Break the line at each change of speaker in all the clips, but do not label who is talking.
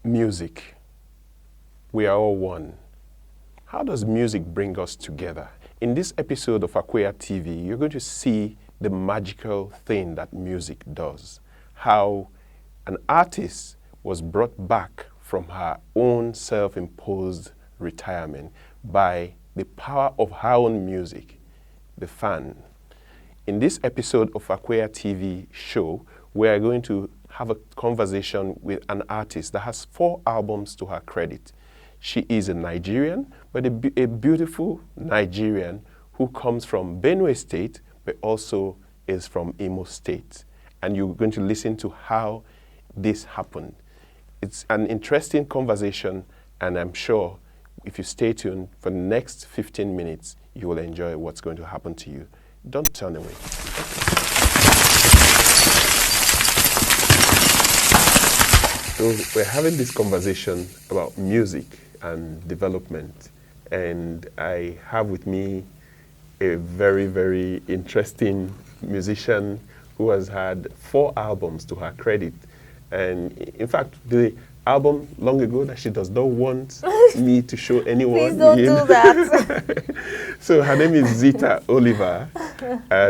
Music. We are all one. How does music bring us together? In this episode of Aquia TV, you're going to see the magical thing that music does. How an artist was brought back from her own self-imposed retirement by the power of her own music, the fan. In this episode of Aquia TV show, we are going to have a conversation with an artist that has 4 albums to her credit. She is a Nigerian, but a beautiful Nigerian who comes from Benue State, but also is from Imo State. And you're going to listen to how this happened. It's an interesting conversation, and I'm sure if you stay tuned for the next 15 minutes, you will enjoy what's going to happen to you. Don't turn away. So we're having this conversation about music and development, and I have with me a very, very interesting musician who has had 4 albums to her credit. And in fact, the album long ago that she does not want me to show anyone.
Please don't do that.
So her name is Zeeter Oliver.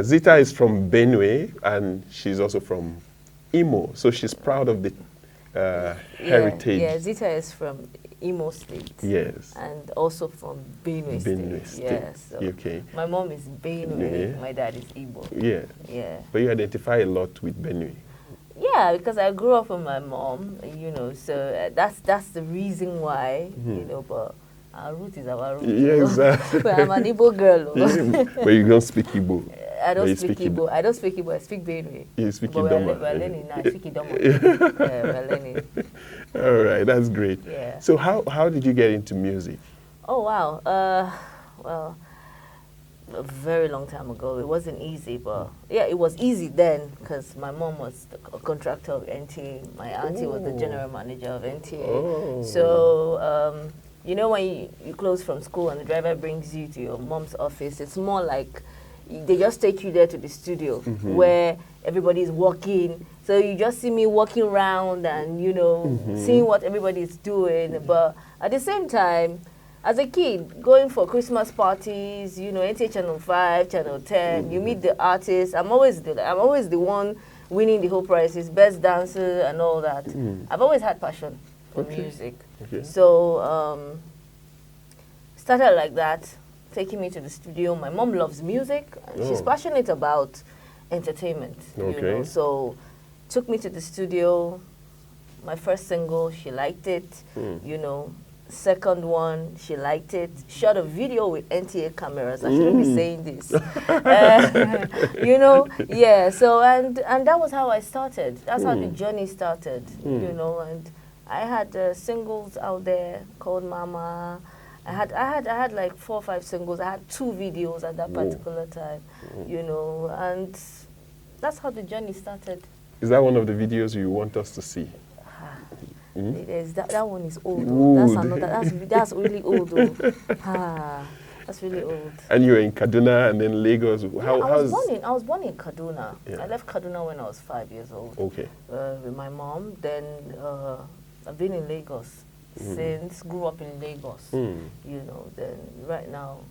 Zeeter is from Benue, and she's also from Imo. So she's proud of the heritage.
Yeah, Zeeter is from Imo State.
Yes.
And also from Benue State.
Benue State.
Yes. So
okay.
my mom is Benue. My dad is Igbo.
Yeah.
Yeah.
But you identify a lot with Benue.
Yeah, because I grew up with my mom, so that's the reason why, but our root is our root.
Yeah, exactly.
But I'm an Igbo girl.
Yeah, but you don't speak Igbo.
I don't speak Igbo. I don't speak Igbo. I speak Benue.
You speak
Idoma. We're learning now. I speak Idoma. We're learning.
All right, that's great.
Yeah.
So how did you get into music?
Oh, wow. Well, a very long time ago. It wasn't easy, but yeah, it was easy then because my mom was a contractor of NTA. My auntie was the general manager of NTA.
Oh.
So, when you close from school and the driver brings you to your mom's office, it's more like they just take you there to the studio where everybody's walking. So you just see me walking around and, seeing what everybody's doing. But at the same time, as a kid, going for Christmas parties, NTA Channel 5, Channel 10, you meet the artists. I'm always the one winning the whole prizes, best dancer and all that. I've always had passion for music. Okay. So, started like that, taking me to the studio. My mom loves music. And she's passionate about entertainment, So, took me to the studio. My first single, she liked it, Second one, she liked it. Shot a video with NTA cameras. I shouldn't be saying this. Yeah. So and that was how I started. That's how the journey started. And I had singles out there called Mama. I had like 4 or 5 singles. I had 2 videos at that particular time. And that's how the journey started.
Is that one of the videos you want us to see?
That one is old. That's really old. That's really old.
And you were in Kaduna and then Lagos.
I was born in Kaduna. Yeah. I left Kaduna when I was 5 years old. Okay. With my mom. Then I've been in Lagos since. Grew up in Lagos. Then right now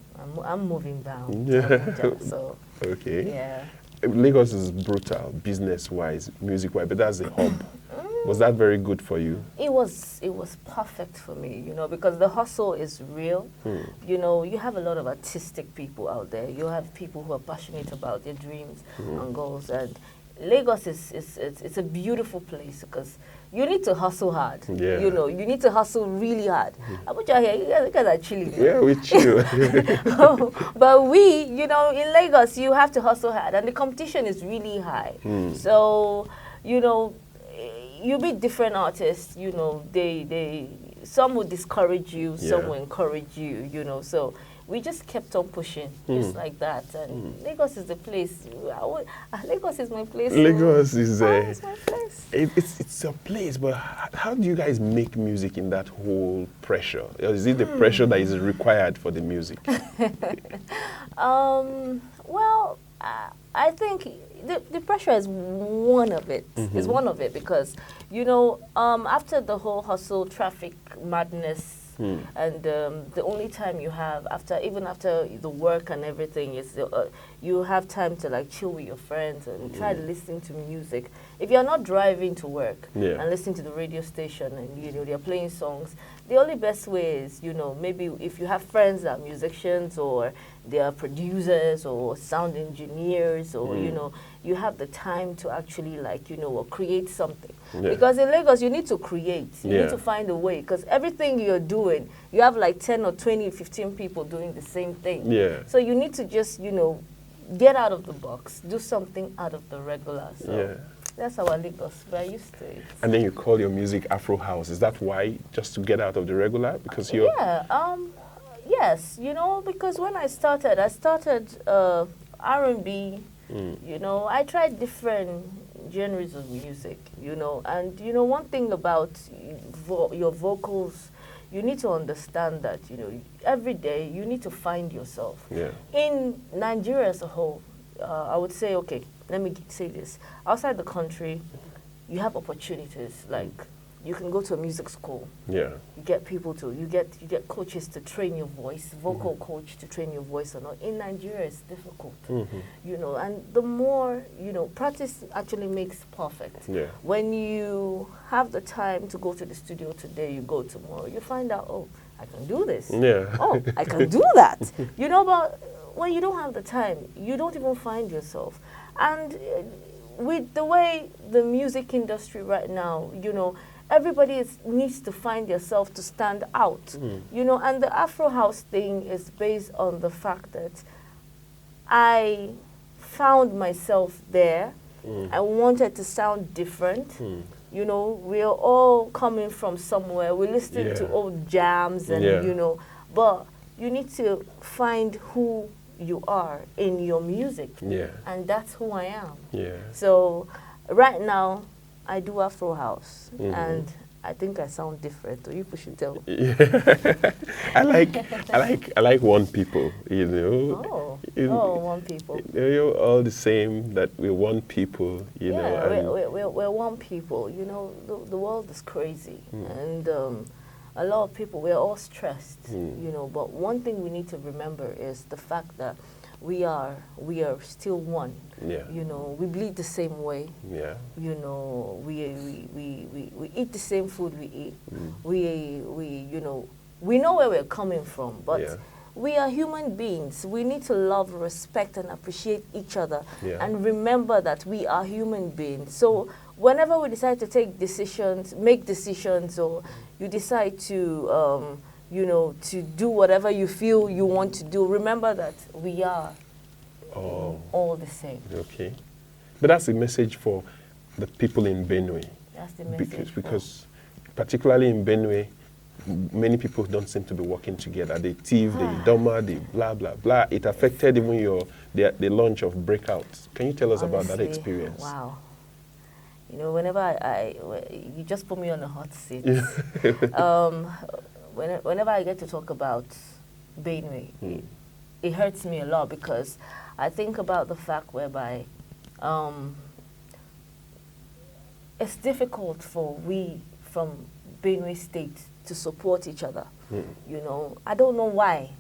I'm moving down. So
okay.
Yeah.
Lagos is brutal, business-wise, music-wise, but that's a hub. Was that very good for you?
It was perfect for me, because the hustle is real. You have a lot of artistic people out there. You have people who are passionate about their dreams and goals. And Lagos it's a beautiful place because you need to hustle hard. Yeah. You need to hustle really hard. Abuja here, you guys are chilling.
Yeah, we chill.
But we, in Lagos, you have to hustle hard, and the competition is really high. So, you meet different artists. They some will discourage you, some will encourage you. So we just kept on pushing, just like that. And Lagos is the place. Lagos is my place.
Lagos is
it's my place.
It's a place, but how do you guys make music in that whole pressure? Or is it the pressure that is required for the music?
Well, I think the pressure is one of it. Is one of it because, you know, after the whole hustle, traffic, madness, and the only time you have even after the work and everything is you have time to like chill with your friends and try to listen to music. If you're not driving to work and listening to the radio station and, you know, they're playing songs, the only best way is, you know, maybe if you have friends that are musicians or they are producers or sound engineers or, you know, you have the time to actually like, you know, or create something. Because in Lagos, you need to create. You need to find a way because everything you're doing, you have like 10 or 20, 15 people doing the same thing. So you need to just, you know, get out of the box, do something out of the regular. So that's our Lagos. We're used to it.
And then you call your music Afro House. Is that why? Just to get out of the regular? Because you're...
Yes, you know, because when I started R&B, you know, I tried different genres of music, you know, and, you know, one thing about your vocals, you need to understand that, you know, every day you need to find yourself. In Nigeria as a whole, I would say, okay, let me say this. Outside the country, you have opportunities, like you can go to a music school. You get people you get coaches to train your voice, vocal coach to train your voice or not. In Nigeria, it's difficult, you know, and the more, you know, practice actually makes perfect. When you have the time to go to the studio today, you go tomorrow, you find out, oh, I can do this. Oh, I can do that. You know, but when you don't have the time, you don't even find yourself. And with the way the music industry right now, you know, everybody needs to find yourself to stand out, you know, and the Afro House thing is based on the fact that I found myself there. I wanted to sound different. You know, we're all coming from somewhere. We listen to old jams and, you know, but you need to find who you are in your music. And that's who I am. So right now, I do Afro House, and I think I sound different. Or you should tell.
I like one people. You know.
One people.
You're all the same. That we're one people. You know.
We're one people. You know, the world is crazy, and a lot of people, we're all stressed. You know, but one thing we need to remember is the fact that we are still one. You know, we bleed the same way. You know, we eat the same food we eat. You know, we know where we're coming from, but we are human beings. We need to love, respect, and appreciate each other, and remember that we are human beings. So whenever we decide to make decisions, or you decide to you know, to do whatever you feel you want to do, remember that we are all the same.
Okay. But that's the message for the people in Benue.
That's the message.
Because particularly in Benue, many people don't seem to be working together. They thief, they doma, they blah, blah, blah. It affected even the launch of Breakouts. Can you tell us about that experience?
Wow. You know, whenever you just put me on a hot seat. Whenever I get to talk about Benue, it hurts me a lot because I think about the fact whereby it's difficult for we from Benue State to support each other. You know, I don't know why.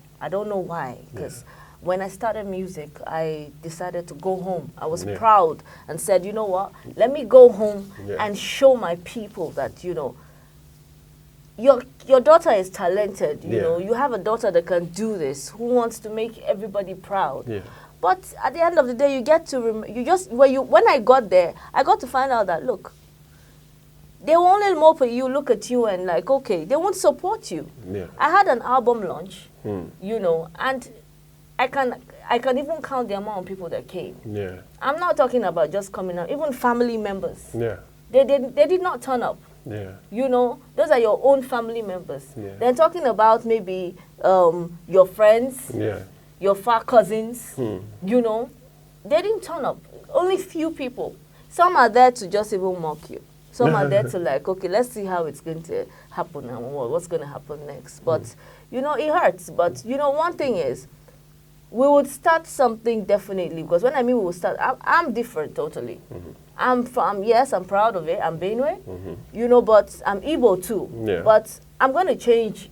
Because when I started music, I decided to go home. I was proud and said, you know what, let me go home and show my people that, you know, your daughter is talented, you know, you have a daughter that can do this, who wants to make everybody proud. But at the end of the day, you get to, when I got there, I got to find out that, look, they will only mope at you, look at you and like, okay, they won't support you. I had an album launch, you know, and I can even count the amount of people that came. I'm not talking about just coming out, even family members. They did not turn up.
Yeah.
You know, those are your own family members.
Yeah.
Then talking about maybe your friends,
Yeah.
your far cousins,
Hmm.
you know, they didn't turn up. Only few people. Some are there to just even mock you. Some are there to like, okay, let's see how it's going to happen and what's going to happen next. But, you know, it hurts. But, you know, one thing is, we would start something definitely, because when I mean we will start, I'm different totally. I'm from, yes, I'm proud of it. I'm Benue, you know, but I'm Igbo too.
Yeah.
But I'm going to change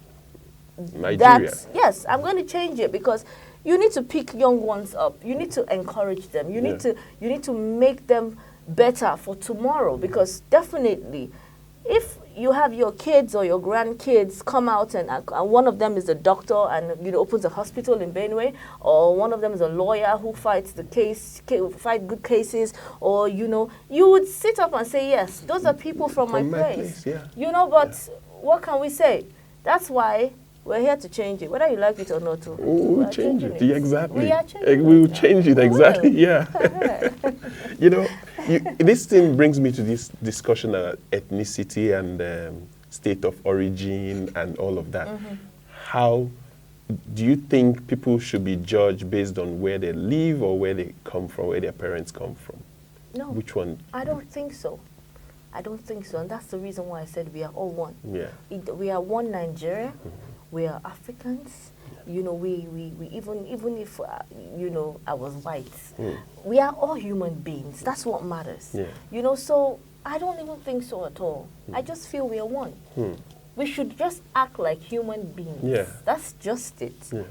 Nigeria.
that. Yes, I'm going to change it, because you need to pick young ones up. You need to encourage them. You need to make them better for tomorrow, because definitely, if you have your kids or your grandkids come out and one of them is a doctor and, you know, opens a hospital in Benue, or one of them is a lawyer who fights the case, fight good cases, or, you know, you would sit up and say, yes, those are people from my place.
Yeah.
You know, but what can we say? That's why we're here to change it, whether you like it or not.
We will change it. Yeah, exactly.
We are changing
We will
it now.
change it,
We
exactly.
will.
Yeah. You know, this thing brings me to this discussion of ethnicity and state of origin and all of that. How do you think people should be judged based on where they live or where they come from, where their parents come from?
No.
Which one?
I don't think so. I don't think so. And that's the reason why I said we are all one.
Yeah.
We are one Nigeria. We are Africans. You know, we even if, you know, I was white, we are all human beings. That's what matters.
Yeah.
You know, so I don't even think so at all. I just feel we are one. We should just act like human beings.
Yeah.
That's just it.
Yeah.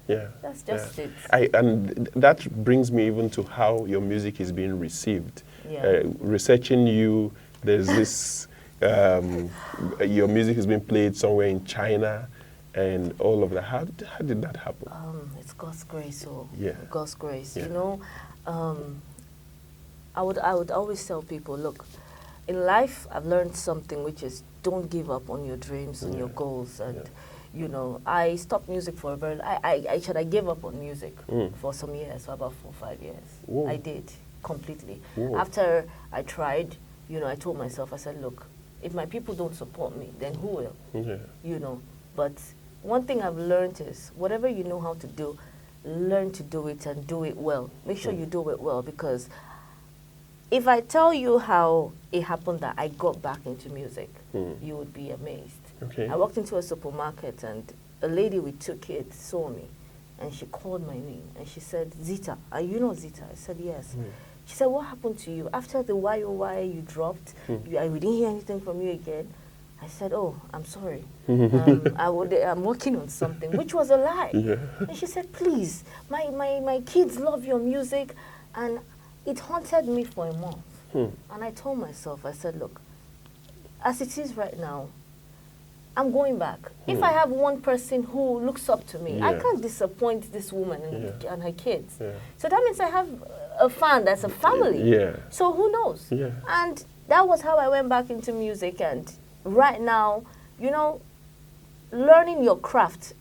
Yeah.
That's just it.
And that brings me even to how your music is being received.
Yeah.
Researching you, there's this, your music has been played somewhere in China and all of that. How did that happen?
It's God's grace,
Yeah.
God's grace.
Yeah.
You know, I would always tell people, look, in life I've learned something, which is don't give up on your dreams and your goals. And you know, I stopped music for a very. I gave up on music for some years, for about 4 or 5 years.
Whoa.
I did completely.
Whoa.
After I tried, you know, I told myself, I said, look, if my people don't support me, then who will?
Yeah.
You know, but one thing I've learned is whatever you know how to do, learn to do it and do it well. Make sure you do it well, because if I tell you how it happened that I got back into music, you would be amazed.
Okay.
I walked into a supermarket and a lady with 2 kids saw me and she called my name and she said, Zeeter, you know Zeeter? I said, yes. She said, what happened to you? After the YOY you dropped, we didn't hear anything from you again. I said, oh, I'm sorry. I'm working on something, which was a lie.
Yeah.
And she said, please, my kids love your music. And it haunted me for a month. And I told myself, I said, look, as it is right now, I'm going back. If I have one person who looks up to me, I can't disappoint this woman and her kids.
Yeah.
So that means I have a fan that's a family.
Yeah.
So who knows?
Yeah.
And that was how I went back into music. And right now, you know, learning your craft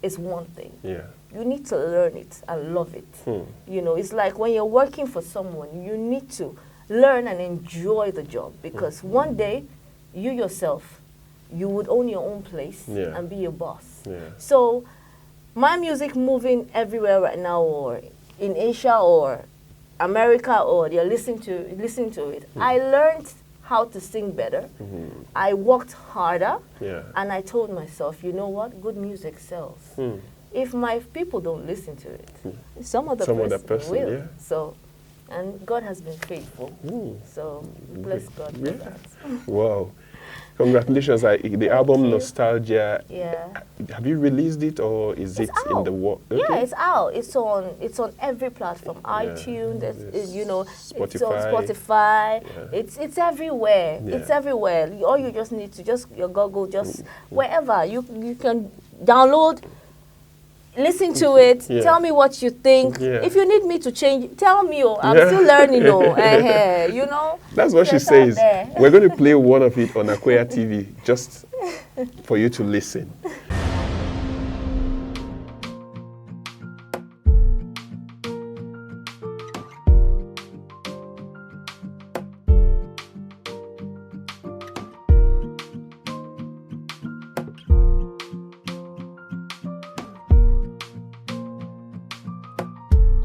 is one thing.
Yeah.
You need to learn it and love it. You know, it's like when you're working for someone, you need to learn and enjoy the job, because one day, you yourself, you would own your own place and be your boss.
Yeah.
So my music moving everywhere right now, or in Asia or America, or they're listening to it. I learned how to sing better. I worked harder, and I told myself, you know what? Good music sells. If my people don't listen to it, some other person will.
Yeah.
So, and God has been faithful. So bless God for that.
Wow. Congratulations. The album Nostalgia.
Yeah.
Have you released it, or is it in the work? Okay.
Yeah, it's out. It's on every platform. iTunes, you know,
Spotify.
it's on Spotify.
Yeah.
It's everywhere.
Yeah.
It's everywhere. All you just need to your Google, just wherever you can download. Listen to it. Tell me what you think. If you need me to change, tell me. I'm still learning. You know.
That's what she says. We're going to play one of it on Aquia TV just for you to listen.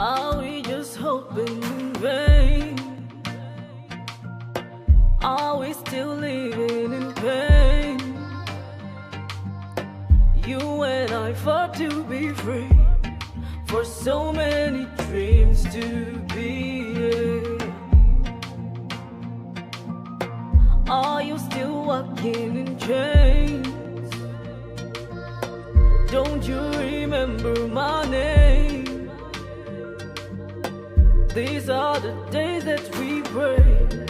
Are we just hoping in vain? Are we still living in pain? You and I fought to be free, for so many dreams to be. Are you still walking in chains? Don't you remember my name? These are the days that we prayed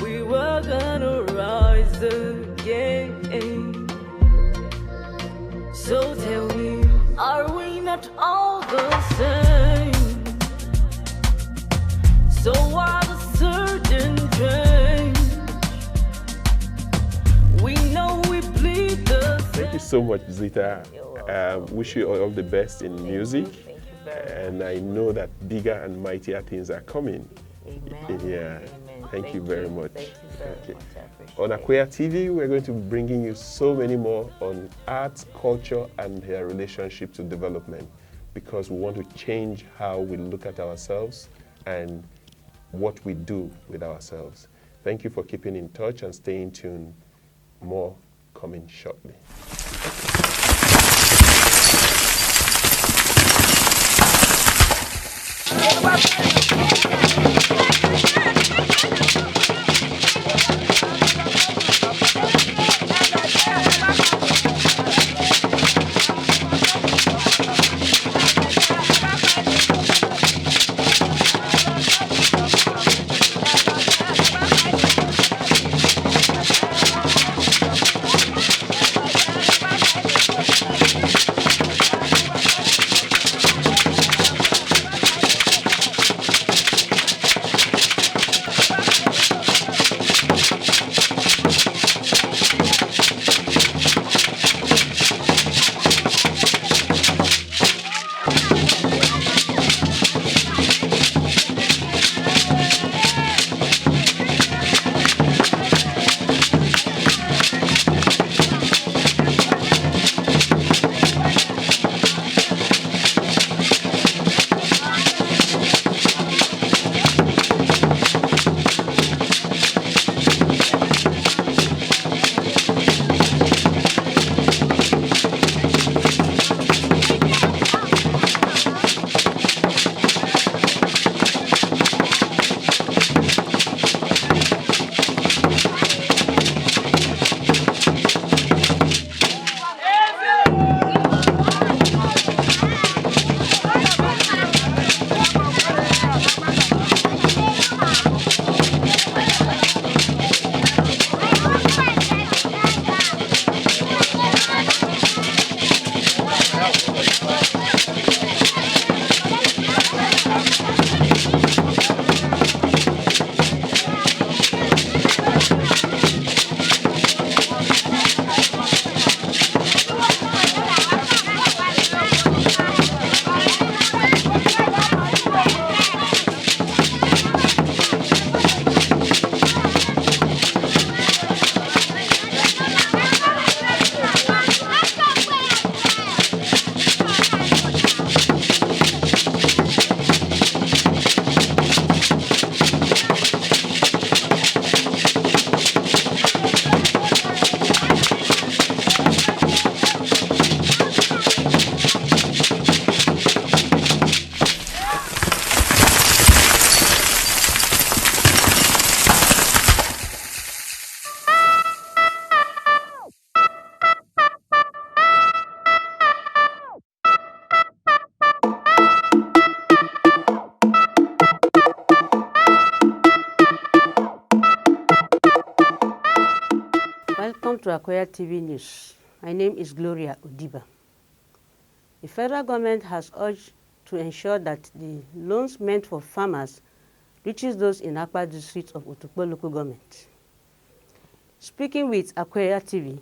we were gonna rise again. So tell me, are we not all the same? So why the certain change? We know we bleed the same.
Thank you so much, Zeeter.
You're welcome.
Wish you all the best in music.
Thank you very much.
And I know that bigger and mightier things are coming.
Amen.
Yeah.
Amen.
Thank you very much.
Thank you very
Okay.
much. I appreciate
On
it.
Aquia TV, we're going to be bringing you so many more on arts, culture, and their relationship to development, because we want to change how we look at ourselves and what we do with ourselves. Thank you for keeping in touch and staying tuned. More coming shortly.
Welcome to Aquia TV News. My name is Gloria Odiba. The federal government has urged to ensure that the loans meant for farmers reaches those in Akpa district of Otukpo local government. Speaking with Aquia TV,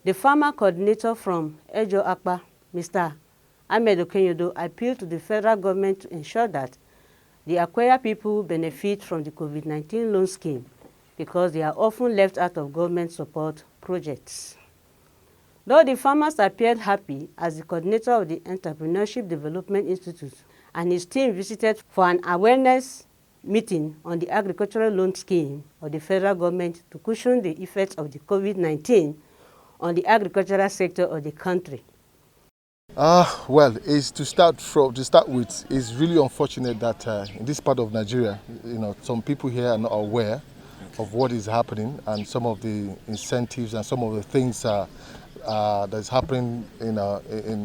the farmer coordinator from Ejo Akpa, Mr. Ahmed Okenyodo, appealed to the federal government to ensure that the Aquia people benefit from the COVID-19 loan scheme because they are often left out of government support projects. Though the farmers appeared happy, as the coordinator of the Entrepreneurship Development Institute and his team visited for an awareness meeting on the agricultural loan scheme of the federal government to cushion the effects of the COVID-19 on the agricultural sector of the country.
Well, is to start with, it's really unfortunate that in this part of Nigeria, some people here are not aware of what is happening and some of the incentives and some of the things that's happening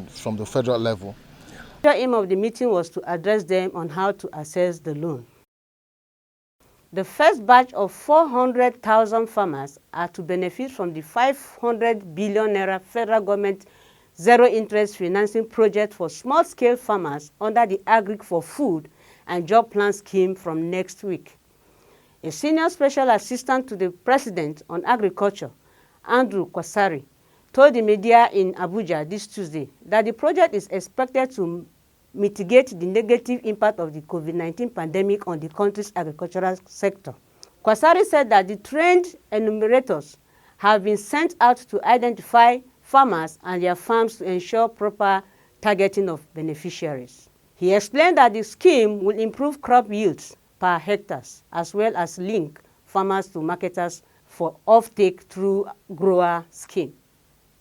from the federal level.
The aim of the meeting was to address them on how to access the loan. The first batch of 400,000 farmers are to benefit from the 500 billion naira federal government zero-interest financing project for small-scale farmers under the Agric for Food and Job Plan scheme from next week. A senior special assistant to the president on agriculture, Andrew Kwasari, told the media in Abuja this Tuesday that the project is expected to mitigate the negative impact of the COVID-19 pandemic on the country's agricultural sector. Kwasari said that the trained enumerators have been sent out to identify farmers and their farms to ensure proper targeting of beneficiaries. He explained that the scheme will improve crop yields per hectares as well as link farmers to marketers for offtake through grower scheme.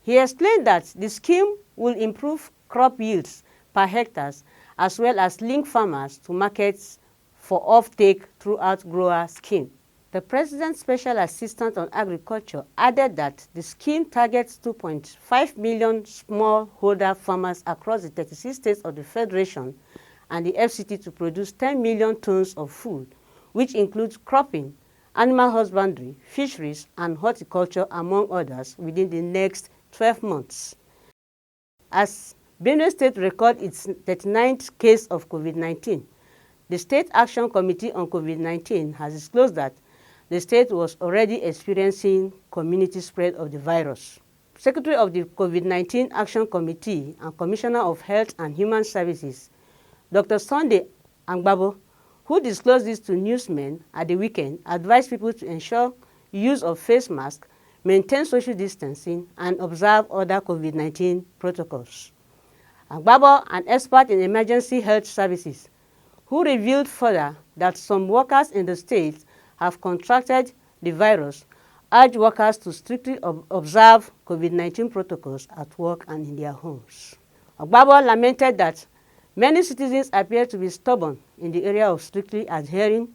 He explained that the scheme will improve crop yields per hectares as well as link farmers to markets for offtake throughout grower scheme. The President's Special Assistant on Agriculture added that the scheme targets 2.5 million smallholder farmers across the 36 states of the Federation and the FCT to produce 10 million tons of food, which includes cropping, animal husbandry, fisheries, and horticulture, among others, within the next 12 months. As Benue State records its 39th case of COVID-19, the State Action Committee on COVID-19 has disclosed that the state was already experiencing community spread of the virus. Secretary of the COVID-19 Action Committee and Commissioner of Health and Human Services, Dr. Sunday Angbabo, who disclosed this to newsmen at the weekend, advised people to ensure use of face masks, maintain social distancing, and observe other COVID-19 protocols. Angbabo, an expert in emergency health services, who revealed further that some workers in the state have contracted the virus, urged workers to strictly observe COVID-19 protocols at work and in their homes. Ogbabo lamented that many citizens appear to be stubborn in the area of strictly adhering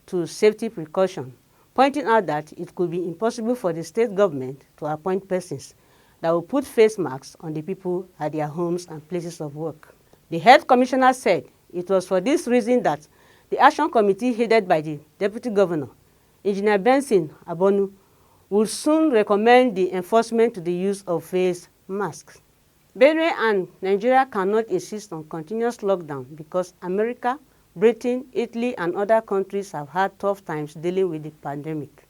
to safety precautions, pointing out that it could be impossible for the state government to appoint persons that will put face masks on the people at their homes and places of work. The health commissioner said it was for this reason that the Action Committee headed by the Deputy Governor, Engineer Benson Abonu, will soon recommend the enforcement to the use of face masks. Benue and Nigeria cannot insist on continuous lockdown because America, Britain, Italy, and other countries have had tough times dealing with the pandemic.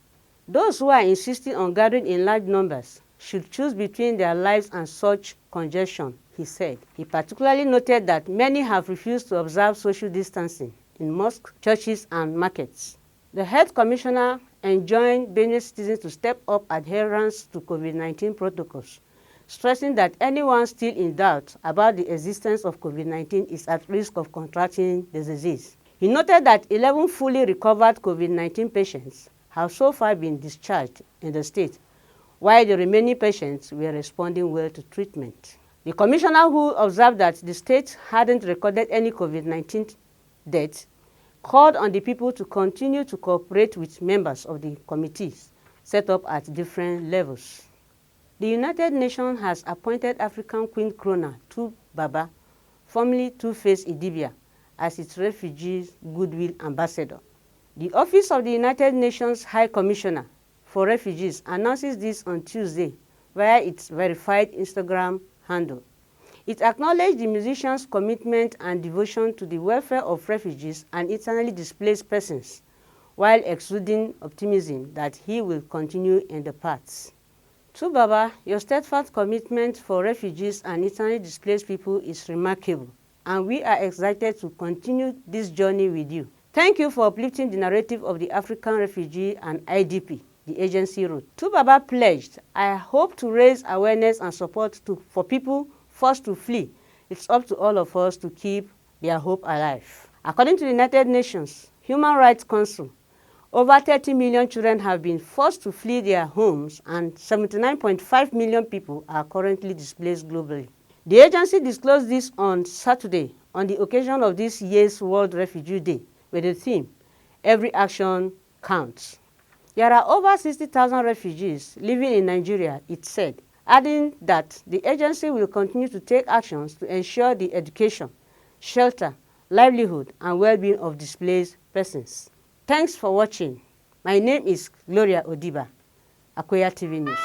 Those who are insisting on gathering in large numbers should choose between their lives and such congestion, he said. He particularly noted that many have refused to observe social distancing in mosques, churches, and markets. The health commissioner enjoined Benue citizens to step up adherence to COVID-19 protocols, stressing that anyone still in doubt about the existence of COVID-19 is at risk of contracting the disease. He noted that 11 fully recovered COVID-19 patients have so far been discharged in the state, while the remaining patients were responding well to treatment. The commissioner, who observed that the state hadn't recorded any COVID-19 deaths, called on the people to continue to cooperate with members of the committees set up at different levels. The United Nations has appointed African Queen Crooner Tu Baba, formerly Two-Face Idibia, as its Refugees Goodwill Ambassador. The Office of the United Nations High Commissioner for Refugees announces this on Tuesday via its verified Instagram handle. It acknowledged the musician's commitment and devotion to the welfare of refugees and internally displaced persons, while exuding optimism that he will continue in the path. Tu Baba, your steadfast commitment for refugees and internally displaced people is remarkable, and we are excited to continue this journey with you. Thank you for uplifting the narrative of the African refugee and IDP. the agency wrote. Tubaba pledged, "I hope to raise awareness and support for people forced to flee. It's up to all of us to keep their hope alive." According to the United Nations Human Rights Council, over 30 million children have been forced to flee their homes and 79.5 million people are currently displaced globally. The agency disclosed this on Saturday on the occasion of this year's World Refugee Day with the theme, "Every Action Counts." There are over 60,000 refugees living in Nigeria, it said, adding that the agency will continue to take actions to ensure the education, shelter, livelihood, and well-being of displaced persons. Thanks for watching. My name is Gloria Odiba, Akweya TV News.